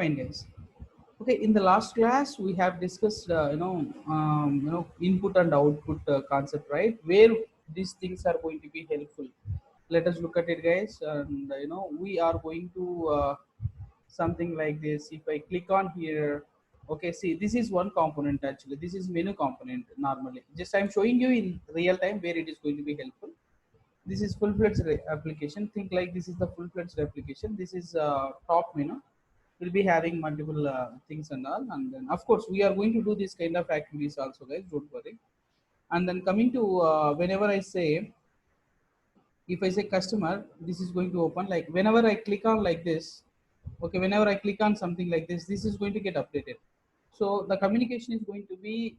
Fine, guys. Okay, in the last class we have discussed input and output concept, right? Where these things are going to be helpful. Let us look at it, guys, and we are going to something like this. If I click on here, okay, see, this is one component. Actually, this is menu component. Normally, just I'm showing you in real time where it is going to be helpful. This is full-fledged application. Think like this is the full-fledged application. This is top menu. We'll be having multiple things and all, and then of course we are going to do this kind of activities also, guys. Don't worry. And then coming to whenever I say, if I say customer, this is going to open. Like whenever I click on like this, okay. Whenever I click on something like this is going to get updated. So the communication is going to be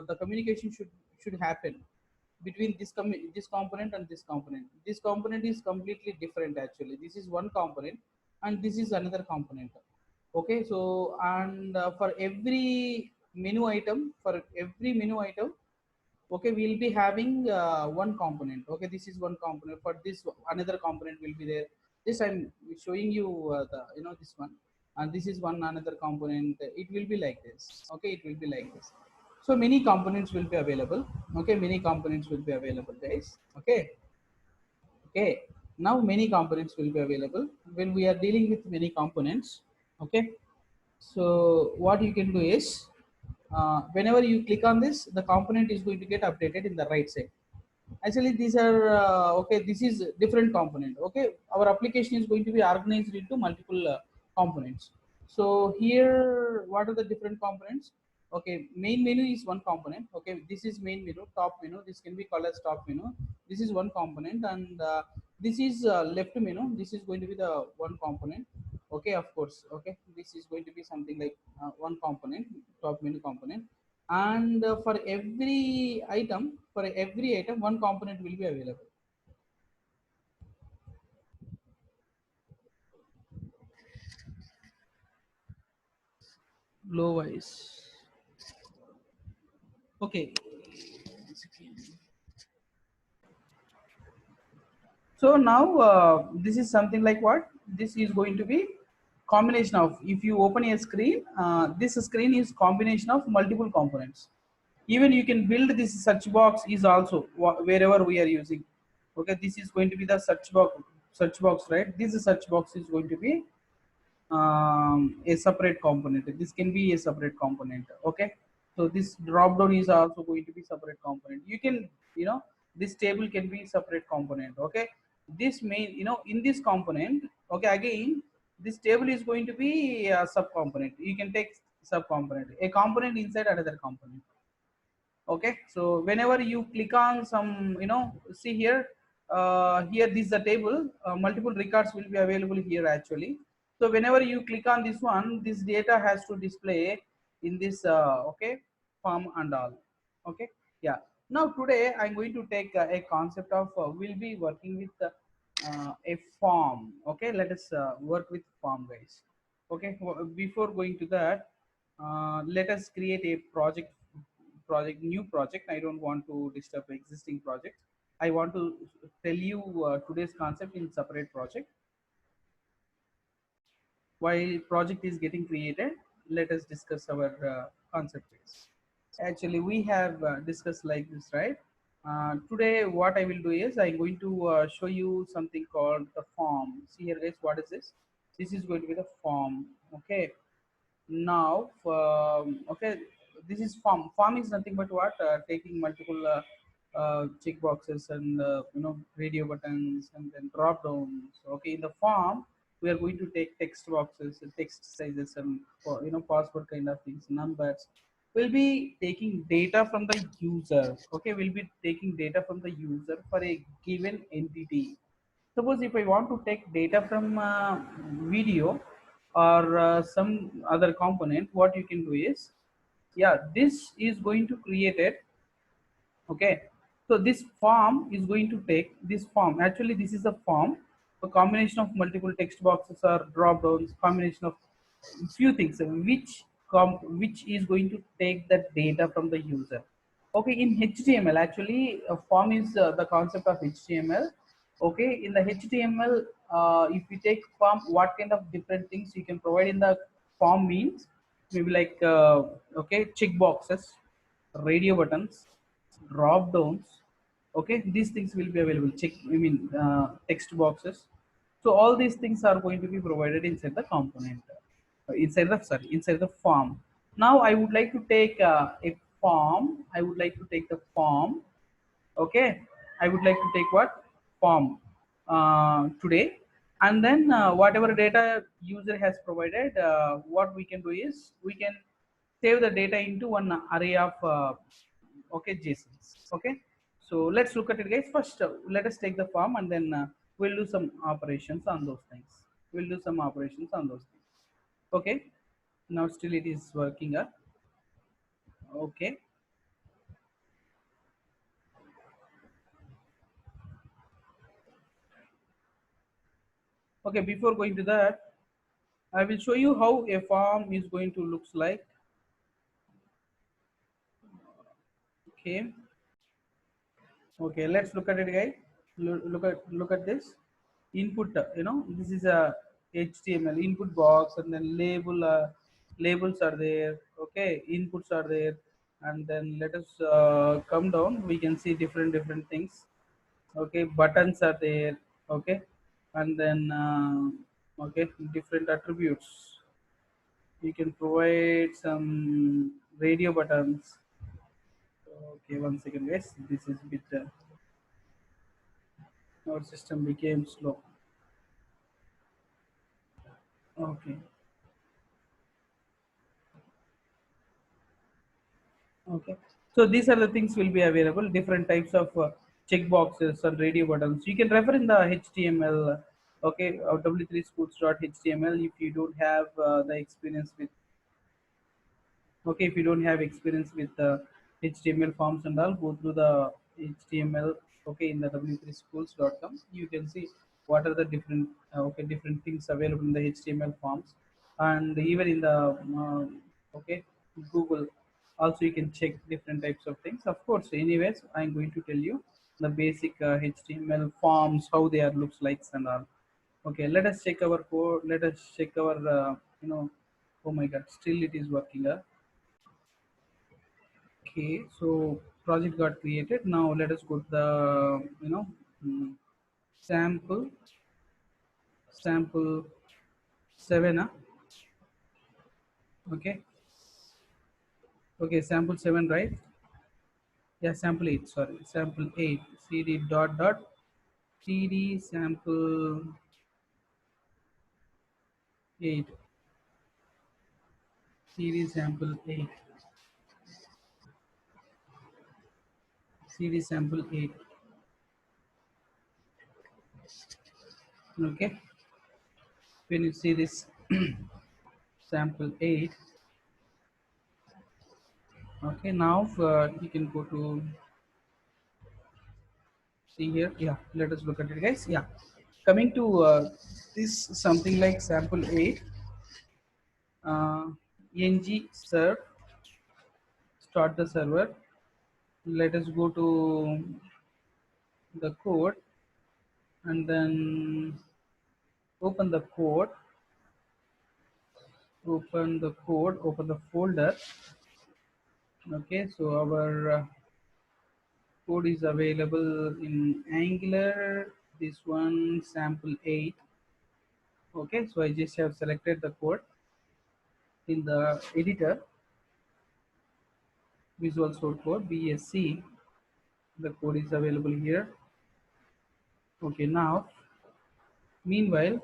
the communication should happen between this component and this component. This component is completely different actually. This is one component and this is another component. Okay, so and for every menu item, okay, we'll be having one component. Okay, this is one component. For this, another component will be there. This I'm showing you the this one, and this is one another component. It will be like this. Okay, it will be like this. So many components will be available. Okay, many components will be available, guys. Okay. Okay, now many components will be available when we are dealing with many components. Okay, so what you can do is whenever you click on this, the component is going to get updated in the right side. Actually, these are okay, this is different component. Okay, our application is going to be organized into multiple components. So here, what are the different components? Okay, main menu is one component. Okay, this is main menu. Top menu, this can be called as top menu. This is one component, and this is left menu. This is going to be the one component. Okay, of course. Okay, this is going to be something like one component, top menu component. And for every item, one component will be available. Low wise. Okay, so now this is something like what this is going to be combination of. If you open a screen, this screen is combination of multiple components. Even you can build this search box is also wherever we are using. Okay, this is going to be the search box, right? This search box is going to be a separate component. This can be a separate component. Okay, so this drop down is also going to be separate component. You can, this table can be separate component. Okay, this main, in this component, okay, again this table is going to be a sub component. You can take sub component, a component inside another component. Okay, so whenever you click on some, see here, here this is the table. Multiple records will be available here actually. So whenever you click on this one, this data has to display in this okay, form and all. Okay, yeah. Now today I'm going to take a concept of we'll be working with a form. Okay, let us work with form, guys. Okay, before going to that, let us create a new project. I don't want to disturb existing project. I want to tell you today's concept in separate project. While project is getting created, let us discuss our concept is. Actually, we have discussed like this, right? Today what I will do is I'm going to show you something called the form. See here, guys, what is this? This is going to be the form. Okay, now okay, this is form is nothing but what, taking multiple check boxes and radio buttons and then drop downs. Okay, in the form we are going to take text boxes and text sizes and password kind of things, numbers. We'll be taking data from the user. Okay, we'll be taking data from the user for a given entity. Suppose if I want to take data from video or some other component, what you can do is, yeah, this is going to create it. Okay, so this form is going to take this form. Actually, this is a form, a combination of multiple text boxes or drop downs, combination of few things, which is going to take that data from the user. Okay, in HTML, actually a form is the concept of HTML. Okay, in the HTML, if you take form, what kind of different things you can provide in the form means maybe like okay, check boxes, radio buttons, drop downs. Okay, these things will be available. Check, I mean text boxes. So all these things are going to be provided inside the component, inside the, sorry, inside the form. Now I would like to take a form. I would like to take the form. Okay, I would like to take what form today, and then whatever data user has provided, what we can do is we can save the data into one array of okay, JSONs. Okay, so let's look at it, guys. First, let us take the form, and then we'll do some operations on those things. We'll do some operations on those things. Okay, now still it is working up. Okay. Okay, before going to that, I will show you how a form is going to looks like. Okay. Okay, let's look at it, guys. Look at this input. This is a HTML input box, and then labels are there. Okay, inputs are there, and then let us come down. We can see different things. Okay, buttons are there. Okay, and then okay, different attributes. You can provide some radio buttons. Okay, one second, guys. This is bit. Our system became slow. Okay. Okay. So these are the things will be available. Different types of checkboxes and radio buttons. You can refer in the HTML. Okay, w3schools.html if you don't have the experience with. Okay, if you don't have experience with HTML forms and all, go through the HTML. Okay, in the w3schools.com, you can see what are the different okay, different things available in the HTML forms, and even in the okay, Google. Also, you can check different types of things. Of course, anyways, I'm going to tell you the basic HTML forms, how they are looks like and all. Okay, let us check our code. Let us check our oh my God, still it is working. Okay, so project got created. Now let us go to the mm, sample sample 7. Okay, okay, sample 7, right? Yeah, sample 8. Sorry, sample 8. CD dot dot CD sample 8. CD sample 8. CD sample 8. Okay, when you see this sample 8. Okay, now you can go to see here. Yeah, let us look at it, guys. Yeah, coming to this something like sample 8, ng serve, start the server. Let us go to the code, and then open the code, open the folder. Okay, so our code is available in Angular, this one sample 8. Okay, so I just have selected the code in the editor, Visual Code Code VSC. The code is available here. Okay, now meanwhile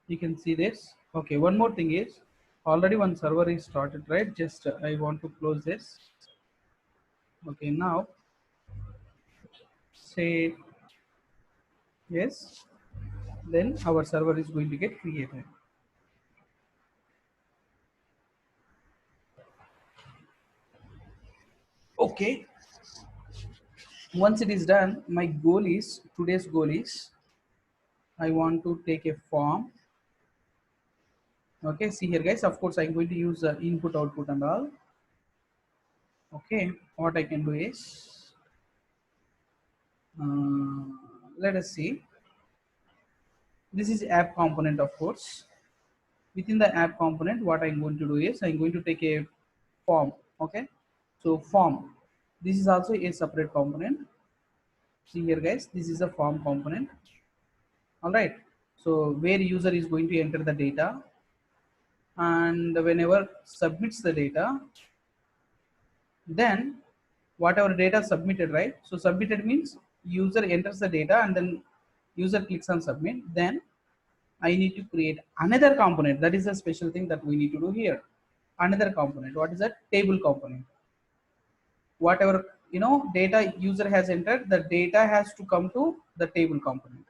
you can see this. Okay, one more thing is already one server is started, right? Just I want to close this. Okay, now say yes, then our server is going to get created. Okay, once it is done, my goal is, today's goal is, I want to take a form. Okay, see here, guys. Of course, I'm going to use input, output, and all. Okay, what I can do is, let us see. This is app component, of course. within the app component, what I'm going to do is I'm going to take a form. Okay, so form, this is also a separate component. See here guys, this is a form component. All right, so where user is going to enter the data, and whenever submits the data, then whatever data submitted, right? So submitted means user enters the data and then user clicks on submit. Then I need to create another component. That is a special thing that we need to do here. Another component. What is that? Table component. Whatever data user has entered, the data has to come to the table component.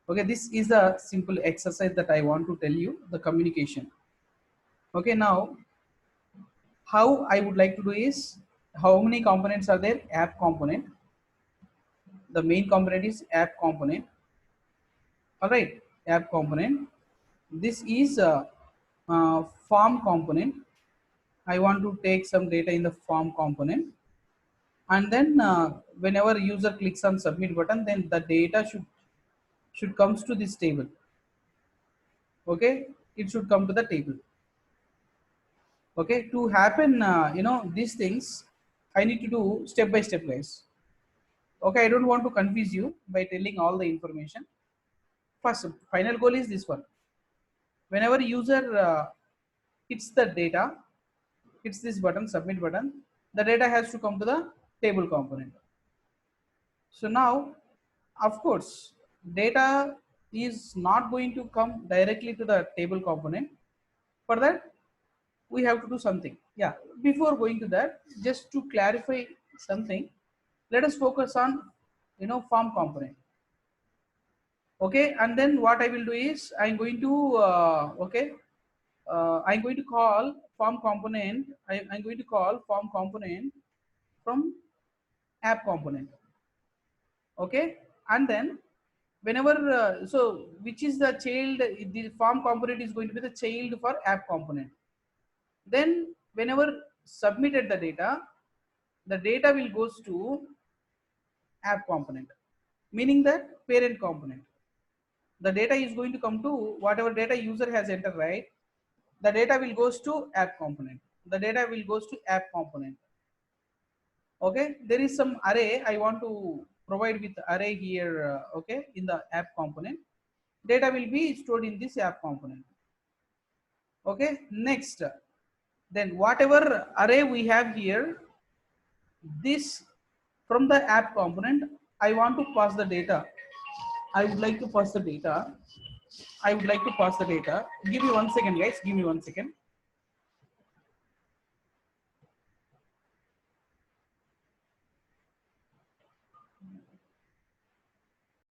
Okay, this is a simple exercise that I want to tell you, the communication. Okay, now how I would like to do is, how many components are there? App component. The main component is app component. All right, app component. This is a form component. I want to take some data in the form component, and then whenever user clicks on submit button, then the data should comes to this table. Okay, it should come to the table. Okay, to happen these things, I need to do step by step, guys. Okay, I don't want to confuse you by telling all the information. First, final goal is this one. Whenever user hits the data, hits this button, submit button, the data has to come to the table component. So now, of course, data is not going to come directly to the table component. For that, we have to do something. Yeah, before going to that, just to clarify something, let us focus on form component. Okay, and then what I will do is I'm going to I'm going to call form component. I'm going to call form component from app component. Okay, and then whenever so which is the child, the form component is going to be the child for app component. Then whenever submitted the data will goes to app component, meaning that parent component. The data is going to come to whatever data user has entered, right? The data will goes to app component. The data will goes to app component. Okay, there is some array I want to provide with array here. Okay, in the app component, data will be stored in this app component. Okay, next, then whatever array we have here, this from the app component, I want to pass the data. I would like to pass the data. I would like to pass the data. Give me 1 second, guys. Give me 1 second.